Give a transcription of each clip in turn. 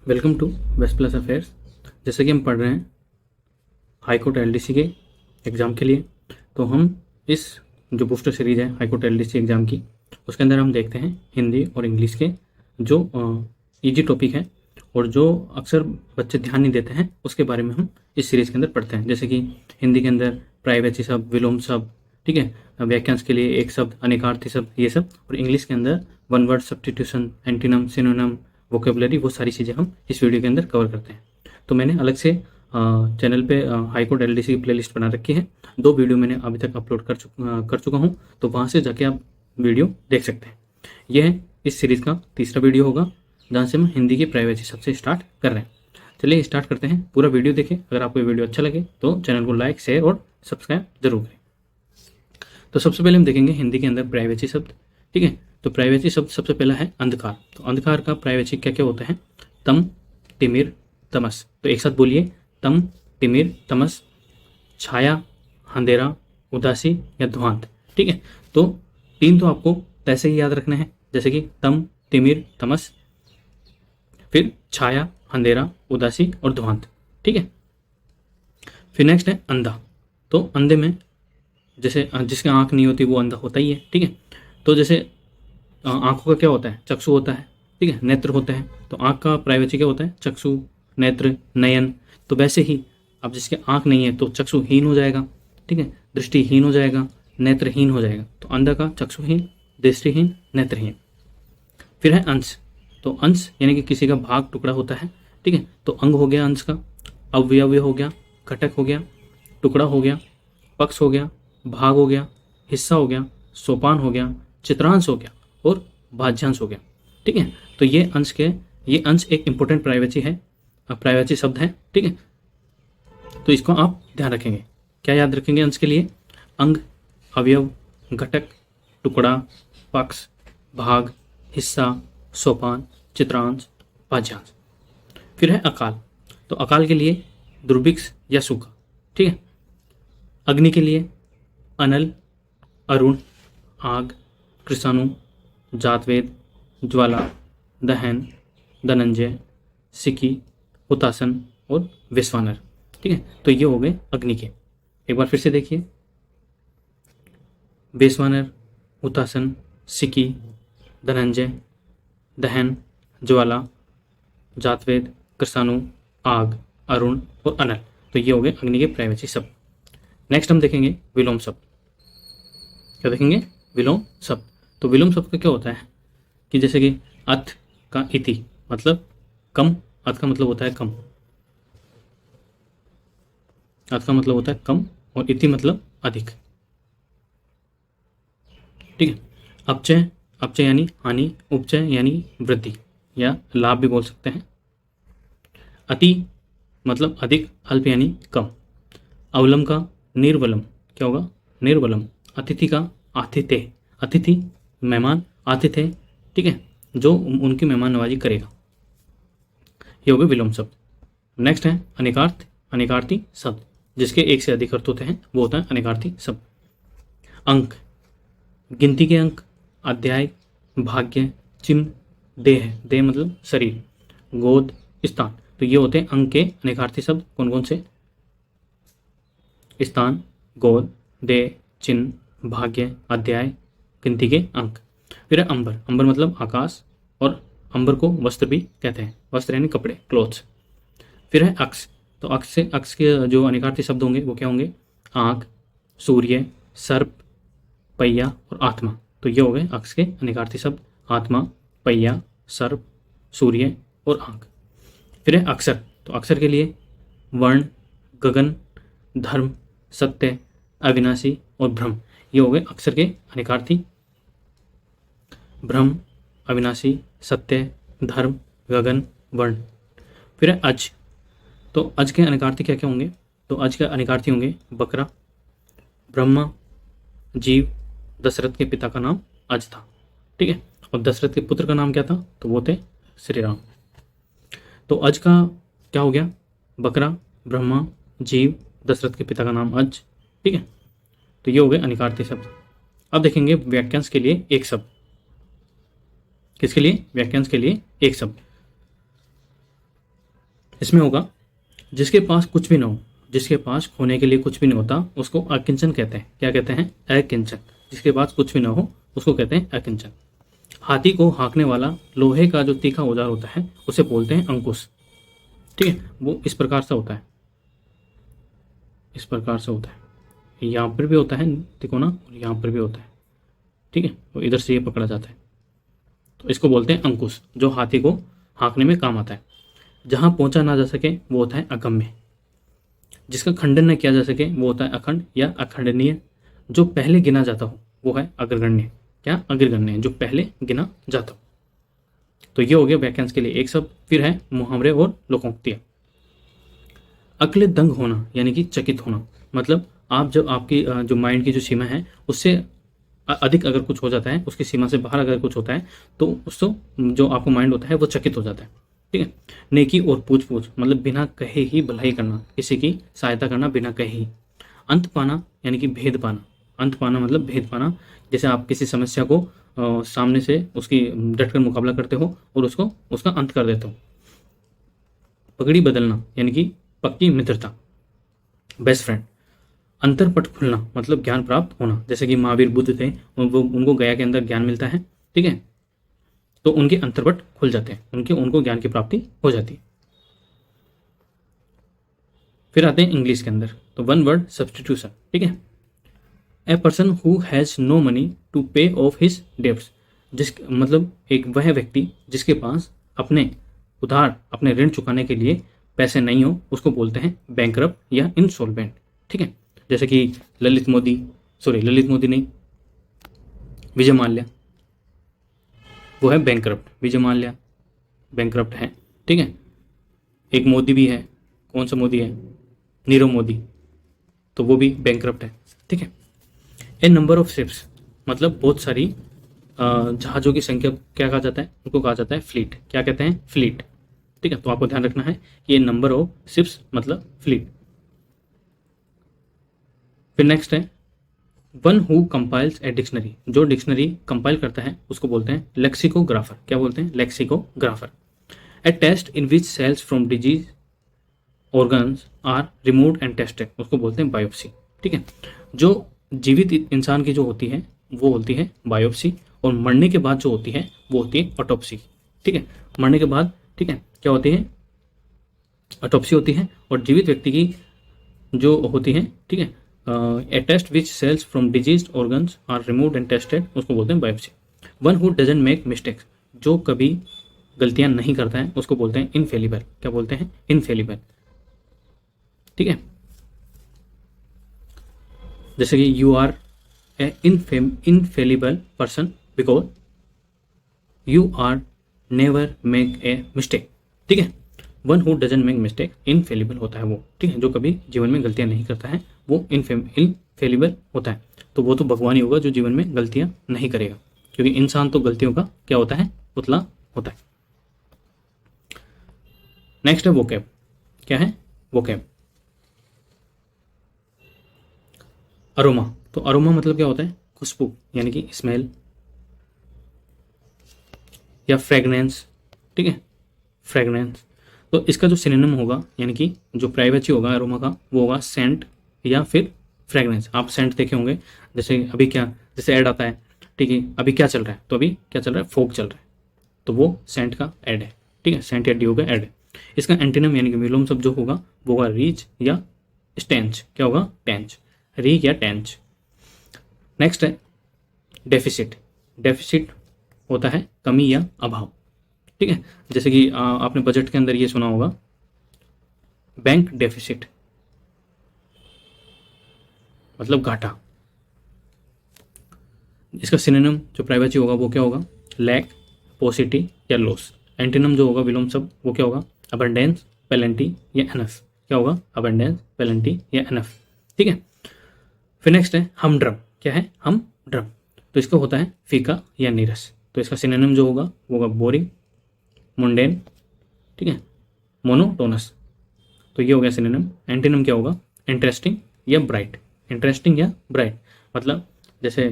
Welcome to west plus affairs. जैसे कि हम पढ़ रहे हैं हाई कोर्ट एलडीसी के एग्ज़ाम के लिए, तो हम इस जो बूस्टर सीरीज़ है हाई कोर्ट एलडीसी एग्ज़ाम की, उसके अंदर हम देखते हैं हिंदी और इंग्लिश के जो इजी टॉपिक है और जो अक्सर बच्चे ध्यान नहीं देते हैं, उसके बारे में हम इस सीरीज़ के अंदर पढ़ते हैं। जैसे कि हिंदी के अंदर प्राइवेसी शब्द, विलोम शब्द, ठीक है, वाक्यांश के लिए एक शब्द, अनेकार्थी शब्द, ये सब, और इंग्लिश के अंदर one word substitution, antonym, synonym, vocabulary, वो सारी चीज़ें हम इस वीडियो के अंदर कवर करते हैं। तो मैंने अलग से चैनल पे हाई कोर्ट एलडीसी की प्लेलिस्ट बना रखी है। 2 वीडियो मैंने अभी तक अपलोड कर चुका हूँ, तो वहाँ से जाके आप वीडियो देख सकते हैं। यह इस सीरीज़ का तीसरा वीडियो होगा जहाँ से हम हिंदी की प्राइवेसी सबसे स्टार्ट कर रहे हैं। चलिए स्टार्ट करते हैं। पूरा वीडियो देखें। अगर आपको ये वीडियो अच्छा लगे तो चैनल को लाइक, शेयर और सब्सक्राइब जरूर करें। तो सबसे पहले हम देखेंगे हिंदी के अंदर प्राइवेसी शब्द। ठीक है, तो प्राइवेसी शब्द सबसे पहला है अंधकार। तो अंधकार का प्राइवेसी क्या क्या होता है? तम, तिमिर, तमस। तो एक साथ बोलिए, तम, तिमिर, तमस, छाया, अंधेरा, उदासी या ध्वांत। ठीक है, तो 3 तो आपको तैसे ही याद रखना है, जैसे कि तम, तिमिर, तमस, फिर छाया, अंधेरा, उदासी और ध्वांत। ठीक है, फिर नेक्स्ट है अंधा। तो अंधे में जैसे जिसकी आंख नहीं होती वो अंधा होता ही है। ठीक है, तो जैसे आंखों का क्या होता है? चक्षु होता है। ठीक है, नेत्र होते हैं। तो आंख का प्राइवेसी क्या होता है? चक्षु, नेत्र, नयन। तो वैसे ही अब जिसके आंख नहीं है तो चक्षुहीन हो जाएगा। ठीक है, दृष्टिहीन हो जाएगा, नेत्रहीन हो जाएगा। तो अंधा का चक्षुहीन, दृष्टिहीन, नेत्रहीन। फिर है अंश। तो अंश यानी कि किसी का भाग, टुकड़ा होता है। ठीक है, तो अंग हो गया अंश का, अवयव हो गया, घटक हो गया, टुकड़ा हो गया, पक्ष हो गया, भाग हो गया, हिस्सा हो गया, सोपान हो गया, चित्रांश हो गया और भाज्यांश हो गया। ठीक है, तो ये अंश एक इंपॉर्टेंट प्राइवेसी है, प्राइवेसी शब्द है। ठीक है, तो इसको आप ध्यान रखेंगे। क्या याद रखेंगे अंश के लिए? अंग, अवयव, घटक, टुकड़ा, पक्ष, भाग, हिस्सा, सोपान, चित्रांश, भाज्यांश। फिर है अकाल। तो अकाल के लिए दुर्भिक्ष या सूखा। ठीक है, अग्नि के लिए अनल, अरुण, आग, कृषाणु, जातवेद, ज्वाला, दहन, धनंजय, सिकी, हुतासन और विश्वानर। ठीक है, तो ये हो गए अग्नि के। एक बार फिर से देखिए, विश्वानर, हुतासन, सिकी, धनंजय, दहन, ज्वाला, जातवेद, कृषाणु, आग, अरुण और अनल। तो ये हो गए अग्नि के प्राइवेसी शब्द। नेक्स्ट हम देखेंगे विलोम शब्द। क्या देखेंगे? विलोम शब्द। तो विलोम शब्द का क्या होता है कि जैसे कि अथ का इति मतलब कम, अथ का मतलब होता है कम, अथ का मतलब होता है कम और इति मतलब अधिक। ठीक है, अपचय, अपचय यानी हानि, उपचय यानी वृद्धि या लाभ भी बोल सकते हैं। अति मतलब अधिक, अल्प यानी कम। अवलम का निर्वलम क्या होगा? निर्वलम। अतिथि का आतिथ्य, अतिथि मेहमान, आतिथ्य, ठीक है, जो उनकी मेहमान नवाजी करेगा। ये हो गए विलोम शब्द। नेक्स्ट है अनेकार्थ, अनेकार्थी शब्द, जिसके एक से अधिक अर्थ होते हैं, वो होता है अनेकार्थी शब्द। अंक, गिनती के अंक, अध्याय, भाग्य, चिन्ह, देह, देह मतलब शरीर, गोद, स्थान। तो ये होते हैं अंक के अनेकार्थी शब्द। कौन कौन से? स्थान, गोद, देह, चिन्ह, भाग्य, अध्याय, गिनती के अंक। फिर है अंबर। अंबर मतलब आकाश, और अंबर को वस्त्र भी कहते हैं, वस्त्र यानी कपड़े, क्लोथ्स। फिर है अक्ष। तो अक्ष के जो अनेकार्थी शब्द होंगे वो क्या होंगे? आँख, सूर्य, सर्प, पहिया और आत्मा। तो ये हो गए अक्ष के अनेकार्थी शब्द, आत्मा, पहिया, सर्प, सूर्य और आँख। फिर है अक्षर। तो अक्षर के लिए वर्ण, गगन, धर्म, सत्य, अविनाशी और भ्रम। ये हो गए अक्षर के अनेकार्थी। भ्रम, अविनाशी, सत्य, धर्म, गगन, वर्ण। फिर है अज। तो अज के अनेकार्थी क्या क्या होंगे? तो अज के अनेकार्थी होंगे बकरा, ब्रह्मा, जीव। दशरथ के पिता का नाम अज था। ठीक है, और दशरथ के पुत्र का नाम क्या था? तो वो थे श्री राम। तो अज का क्या हो गया? बकरा, ब्रह्मा, जीव, दशरथ के पिता का नाम अज। ठीक है, तो ये हो गए अनेकार्थी शब्द। अब देखेंगे वाक्यांश के लिए एक शब्द। किसके लिए? वाक्यांश के लिए एक शब्द। इसमें होगा जिसके पास कुछ भी ना हो, जिसके पास खोने के लिए कुछ भी नहीं होता, उसको अकिंचन कहते हैं। क्या कहते हैं? अकिंचन। जिसके पास कुछ भी ना हो उसको कहते हैं अकिंचन। हाथी को हाँकने वाला लोहे का जो तीखा औजार होता है उसे बोलते हैं अंकुश। ठीक है, वो इस प्रकार से होता है, इस प्रकार से होता है। यहाँ पर भी होता है तिकोना और यहाँ पर भी होता है। ठीक है, तो इधर से ये पकड़ा जाता है, तो इसको बोलते हैं अंकुश, जो हाथी को हाँकने में काम आता है। जहाँ पहुँचा ना जा सके वो होता है अगम्य। जिसका खंडन न किया जा सके वो होता है अखंड या अखंडनीय। जो पहले गिना जाता हो वो है अग्रगण्य। क्या? अग्रगण्य, जो पहले गिना जाता हो। तो ये हो गया वाक्यांश के लिए एक शब्द। फिर है मुहावरे और लोकोक्तियाँ। अक्ल दंग होना यानी कि चकित होना, मतलब आप जब आपकी जो माइंड की जो सीमा है उससे अधिक अगर कुछ हो जाता है, उसकी सीमा से बाहर अगर कुछ होता है तो उसको जो आपका माइंड होता है वो चकित हो जाता है। ठीक है। नेकी और पूछ पूछ, मतलब बिना कहे ही भलाई करना, किसी की सहायता करना बिना कहे ही। अंत पाना यानी कि भेद पाना। अंत पाना मतलब भेद पाना। जैसे आप किसी समस्या को सामने से उसकी डटकर मुकाबला करते हो और उसको उसका अंत कर देते हो। पगड़ी बदलना यानी कि पक्की मित्रता, बेस्ट फ्रेंड। अंतरपट खुलना मतलब ज्ञान प्राप्त होना। जैसे कि महावीर बुद्ध थे, उनको गया के अंदर ज्ञान मिलता है। ठीक है, तो उनके अंतरपट खुल जाते हैं, उनको ज्ञान की प्राप्ति हो जाती है। फिर आते हैं इंग्लिश के अंदर, तो वन वर्ड सब्सटीट्यूशन। ठीक है, a person who has no money to pay off his debts, जिस मतलब एक वह व्यक्ति जिसके पास अपने ऋण चुकाने के लिए पैसे नहीं हो उसको बोलते हैं बैंकरप्ट या इंसॉल्वेंट। ठीक है, जैसे कि ललित मोदी नहीं, विजय माल्या, वो है बैंकरप्ट। विजय माल्या बैंकरप्ट है। ठीक है, एक मोदी भी है, कौन सा मोदी है? नीरव मोदी, तो वो भी बैंकरप्ट है। ठीक है। ए नंबर ऑफ शिप्स, मतलब बहुत सारी जहाज़ों की संख्या क्या कहा जाता है? उनको कहा जाता है फ्लीट। क्या कहते हैं? फ्लीट। ठीक है, तो आपको ध्यान रखना है कि ये नंबर ऑफ शिप्स मतलब फ्लीट। फिर नेक्स्ट है one who compiles a dictionary, जो डिक्शनरी कंपाइल करता है उसको बोलते हैं लेक्सिकोग्राफर। क्या बोलते हैं? Lexicographer. A test in which cells from disease organs are removed and tested, उसको बोलते हैं बायोप्सी। ठीक है, जो जीवित इंसान की जो होती है वो होती है बायोप्सी, और मरने के बाद जो होती है वो होती है ऑटोप्सी। ठीक है, मरने के बाद, ठीक है, क्या होती है? ऑटोप्सी होती है। और जीवित व्यक्ति की जो होती है, ठीक है, a test which cells from disease organs are removed and tested, उसको बोलते हैं biopsy. One who doesn't make mistakes, जो कभी गलतियां नहीं करता है उसको बोलते हैं इनफेलिबल। क्या बोलते हैं? इनफेलिबल। ठीक है, जैसे कि you are a infallible person because you are never make a mistake. ठीक है, one who doesn't make mistake infallible होता है वो। ठीक है, जो कभी जीवन में गलतियां नहीं करता है वो इनफेलिबल होता है। तो वो तो भगवान ही होगा जो जीवन में गलतियां नहीं करेगा, क्योंकि इंसान तो गलतियों का क्या होता है? पुतला होता है। नेक्स्ट है वोकैब। क्या है? वोकैब। अरोमा, तो अरोमा मतलब क्या होता है? खुशबू यानी कि स्मेल या फ्रेगनेंस। ठीक है, फ्रेगनेंस। तो इसका जो सिनोनिम होगा यानी कि जो प्राइवेसी होगा अरोमा का वो होगा सेंट या फिर फ्रेगनेंस। आप सेंट देखे होंगे, जैसे अभी क्या, जैसे ऐड आता है, ठीक है, अभी क्या चल रहा है? तो अभी क्या चल रहा है? फोक चल रहा है, तो वो सेंट का ऐड है। ठीक है, सेंट या ड्यू का ऐड है। इसका एंटीनम यानी कि विलोम शब्द जो होगा वो होगा रीच या स्टेंच। क्या होगा? टेंच, रीच या टेंच। नेक्स्ट है डेफिसिट। डेफिसिट होता है कमी या अभाव। ठीक है, जैसे कि आपने बजट के अंदर ये सुना होगा बैंक डेफिसिट, मतलब घाटा। इसका सिनोनिम जो प्राइवेसी होगा वो क्या होगा? लैक, पोसिटी या लॉस। एंटीनम जो होगा विलोम शब्द वो क्या होगा? अबंडेंस, पेलेंटी या एनफ। क्या होगा? अबंडेंस, पेलेंटी या एनफ। ठीक है, फिर नेक्स्ट है हमड्रम। क्या है? हमड्रम। तो इसका होता है फीका या नीरस। तो इसका सिनोनिम जो होगा वो होगा बोरिंग, मुंडेन, ठीक है, मोनोटोनस। तो ये हो गया सिनोनिम। एंटीनम क्या होगा? इंटरेस्टिंग या ब्राइट। इंटरेस्टिंग या ब्राइट, मतलब जैसे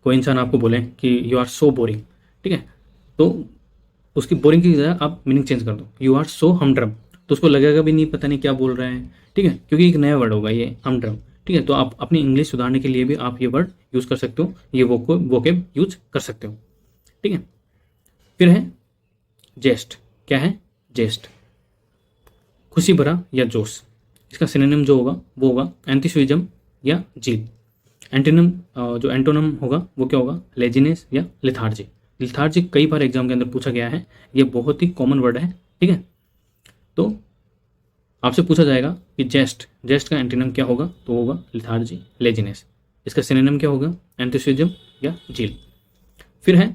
कोई इंसान आपको बोले कि यू आर सो बोरिंग, ठीक है, तो उसकी बोरिंग की जगह आप मीनिंग चेंज कर दो, यू आर सो हमड्रम, तो उसको लगेगा भी नहीं, पता नहीं क्या बोल रहे हैं, ठीक है, क्योंकि एक नया वर्ड होगा ये हमड्रम, ठीक है। तो आप अपनी इंग्लिश सुधारने के लिए भी आप ये वर्ड यूज़ कर सकते हो, ये वोकेब यूज कर सकते हो, ठीक है। फिर है जेस्ट। क्या है? जेस्ट, खुशी भरा या जोश। इसका सिनोनिम जो होगा वो होगा एंथुसियाज्म या जील। एंटोनिम जो एंटोनिम होगा वो क्या होगा? लेजीनेस या लेथार्जी। लेथार्जी कई बार एग्जाम के अंदर पूछा गया है, ये बहुत ही कॉमन वर्ड है, ठीक है। तो आपसे पूछा जाएगा कि जेस्ट, जेस्ट का एंटोनिम क्या होगा, तो होगा लेथार्जी, लेजीनेस। इसका सिनोनिम क्या होगा? एंथुसियाज्म या जील। फिर है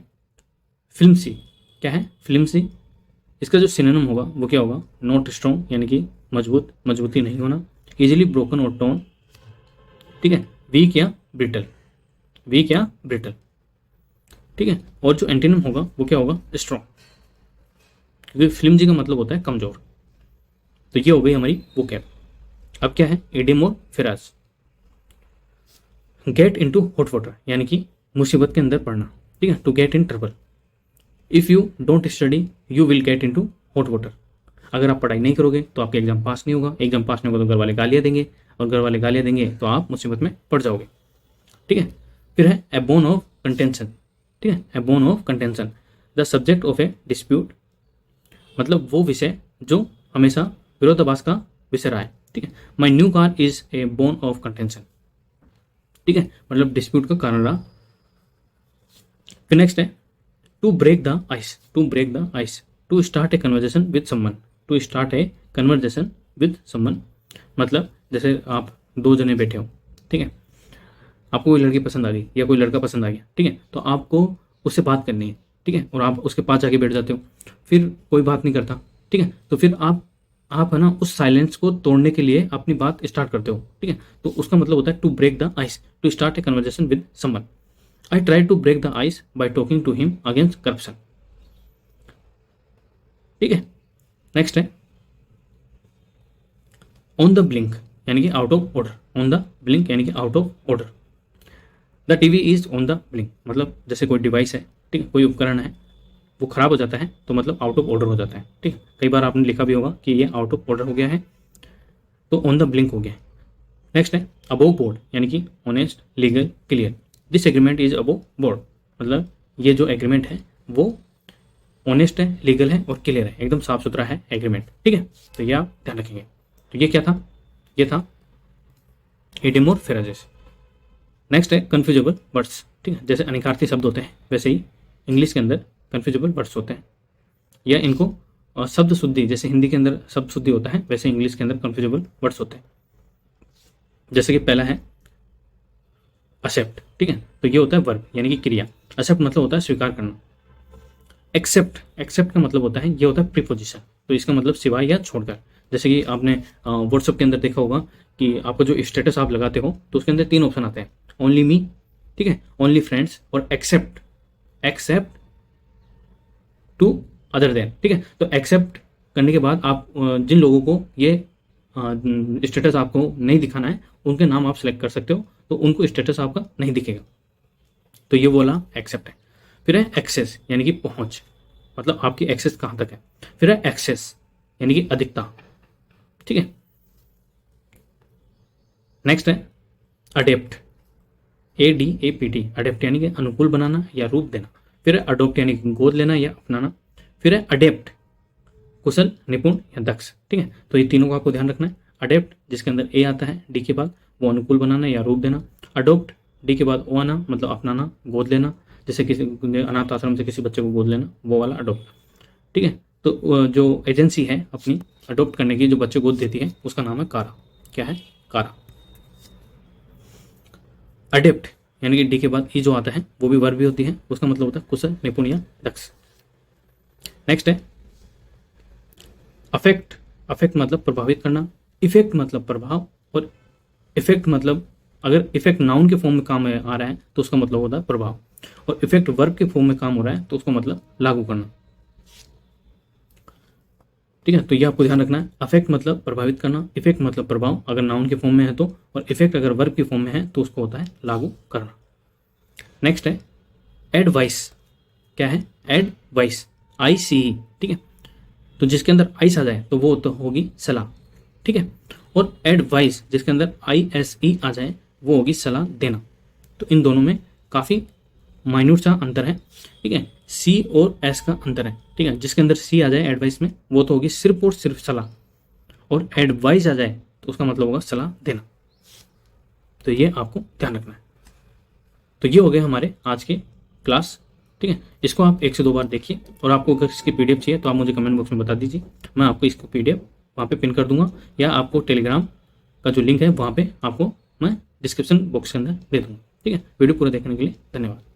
फिल्मसी। क्या है? फिल्मसी। इसका जो सिनोनिम होगा वो क्या होगा? नॉट स्ट्रॉन्ग, यानी कि मजबूत, मजबूती नहीं होना, इजीली ब्रोकन और टोन, ठीक है, वीक या ब्रिटल, वीक या ब्रिटल, ठीक है। और जो एंटीनिम होगा वो क्या होगा? स्ट्रॉन्ग, क्योंकि फिल्मजी का मतलब होता है कमजोर। तो ये हो गई हमारी वोकैब। अब क्या है? इडियम और phrase. Get into hot water, यानी कि मुसीबत के अंदर पड़ना, ठीक है, to get in trouble. If you don't study you will get into hot water. अगर आप पढ़ाई नहीं करोगे तो आपके एग्जाम पास नहीं होगा, एग्जाम पास नहीं होगा तो घर वाले गालियाँ देंगे, और घर वाले गालियाँ देंगे तो आप मुसीबत में पड़ जाओगे, ठीक है। फिर है ए बोन ऑफ कंटेंशन, ठीक है, a bone of contention, the subject of a dispute, मतलब वो विषय जो हमेशा विरोधाभास का विषय रहा है, ठीक है। My new car is a bone of contention, ठीक है, मतलब डिस्प्यूट का कारण रहा। फिर नेक्स्ट है to break the ice, to break the ice, to start a conversation with someone, to start a conversation with someone, मतलब जैसे आप दो जने बैठे हो, ठीक है, आपको कोई लड़की पसंद आ गई या कोई लड़का पसंद आ गया, ठीक है, तो आपको उससे बात करनी है, ठीक है, और आप उसके पास जाके बैठ जाते हो, फिर कोई बात नहीं करता, ठीक है, तो फिर आप है ना उस साइलेंस को तोड़ने के लिए अपनी बात स्टार्ट करते हो, ठीक है, तो उसका मतलब होता है to break the ice, to start a conversation with someone. I try to break the ice by talking to him against corruption, ठीक है। नेक्स्ट है ऑन द ब्लिंक, यानी कि out of order, on the blink यानी कि out of order. The TV is on the blink, मतलब जैसे कोई डिवाइस है, ठीक है, कोई उपकरण है, वो खराब हो जाता है तो मतलब आउट ऑफ ऑर्डर हो जाता है, ठीक है। कई बार आपने लिखा भी होगा कि ये आउट ऑफ ऑर्डर हो गया है, तो ऑन द ब्लिंक हो गया। नेक्स्ट है अबोव बोर्ड, यानी कि honest, legal, clear. This agreement is above board, मतलब ये जो एग्रीमेंट है वो ऑनेस्ट है, लीगल है और क्लियर है, एकदम साफ सुथरा है एग्रीमेंट, ठीक है, तो ये आप ध्यान रखेंगे। तो ये क्या था? ये था इडियम और फ्रेजेस। नेक्स्ट है कन्फ्यूजेबल वर्ड्स, ठीक है, जैसे अनिकार्थी शब्द होते हैं वैसे ही इंग्लिश के अंदर कन्फ्यूजेबल वर्ड्स होते हैं, या इनको शब्द शुद्धि, जैसे हिंदी के अंदर शब्द शुद्धि होता है वैसे इंग्लिश के अंदर कन्फ्यूजेबल वर्ड्स होते हैं। जैसे कि पहला है एक्सेप्ट, ठीक है, तो ये होता है वर्ब यानी कि क्रिया। एक्सेप्ट मतलब होता है स्वीकार करना। एक्सेप्ट, एक्सेप्ट का मतलब होता है, ये होता है प्रीपोजिशन, तो इसका मतलब सिवाय या छोड़कर। जैसे कि आपने व्हाट्सएप के अंदर देखा होगा कि आपका जो स्टेटस आप लगाते हो तो उसके अंदर 3 ऑप्शन आते हैं, ओनली मी, ठीक है, ओनली फ्रेंड्स और except, except to other than, ठीक है। तो एक्सेप्ट करने के बाद आप जिन लोगों को ये स्टेटस आपको नहीं दिखाना है उनके नाम आप सेलेक्ट कर सकते हो, तो उनको स्टेटस आपका नहीं दिखेगा, तो ये बोला एक्सेप्ट है। फिर है एक्सेस, यानी कि पहुंच, मतलब आपकी एक्सेस कहां तक है। फिर है एक्सेस यानी कि अधिकता, ठीक है। नेक्स्ट है अडेप्ट, ADAPT, अडेप्ट यानी कि अनुकूल बनाना या रूप देना। फिर है अडोप्ट यानी कि गोद लेना या अपनाना। फिर है अडेप्ट, कुशल, निपुण या दक्ष, ठीक है, तो ये तीनों को आपको ध्यान रखना है। अडेप्ट जिसके अंदर ए आता है डी के बाद, वो अनुकूल बनाना या रूप देना। अडोप्ट डी के बाद ओ आना, मतलब अपनाना, गोद लेना, जैसे किसी अनाथ आश्रम से किसी बच्चे को गोद लेना, वो वाला अडोप्ट, ठीक है। तो जो एजेंसी है अपनी अडोप्ट करने की, जो बच्चे गोद देती है, उसका नाम है कारा। क्या है? कारा। अडेप्ट यानी कि डी के बाद ई जो आता है वो भी वर्ब भी होती है, उसका मतलब होता है कुशल, निपुण या दक्ष। नेक्स्ट है अफेक्ट, अफेक्ट मतलब प्रभावित करना, इफेक्ट मतलब प्रभाव, और इफेक्ट मतलब अगर इफेक्ट नाउन के फॉर्म में काम आ रहा है तो उसका मतलब होता है प्रभाव, और इफेक्ट वर्ब के फॉर्म में काम हो रहा है तो उसका मतलब लागू करना, ठीक है। तो ये आपको ध्यान रखना है, अफेक्ट मतलब प्रभावित करना, इफेक्ट मतलब प्रभाव अगर नाउन के फॉर्म में है तो, और इफेक्ट अगर वर्ब के फॉर्म में है तो उसको होता है लागू करना। नेक्स्ट है एडवाइस। क्या है? एडवाइस ICE, ठीक है। तो जिसके अंदर आइस आ जाए तो वो तो होगी सलाह, ठीक है। और एडवाइस जिसके अंदर ISE आ जाए वो होगी सलाह देना। तो इन दोनों में काफ़ी माइन्यूट सा अंतर है, ठीक है। C और S का अंतर है, ठीक है। जिसके अंदर C आ जाए एडवाइस में वो तो होगी सिर्फ और सिर्फ सलाह, और एडवाइस आ जाए तो उसका मतलब होगा सलाह देना। तो ये आपको ध्यान रखना है। तो ये हो गए हमारे आज के क्लास, ठीक है। इसको आप 1 से 2 बार देखिए, और आपको अगर इसकी PDF चाहिए तो आप मुझे कमेंट बॉक्स में बता दीजिए, मैं आपको इसको PDF वहाँ पे पिन कर दूंगा, या आपको टेलीग्राम का जो लिंक है वहाँ पे आपको मैं डिस्क्रिप्शन बॉक्स के अंदर दे दूँगा, ठीक है। वीडियो पूरा देखने के लिए धन्यवाद।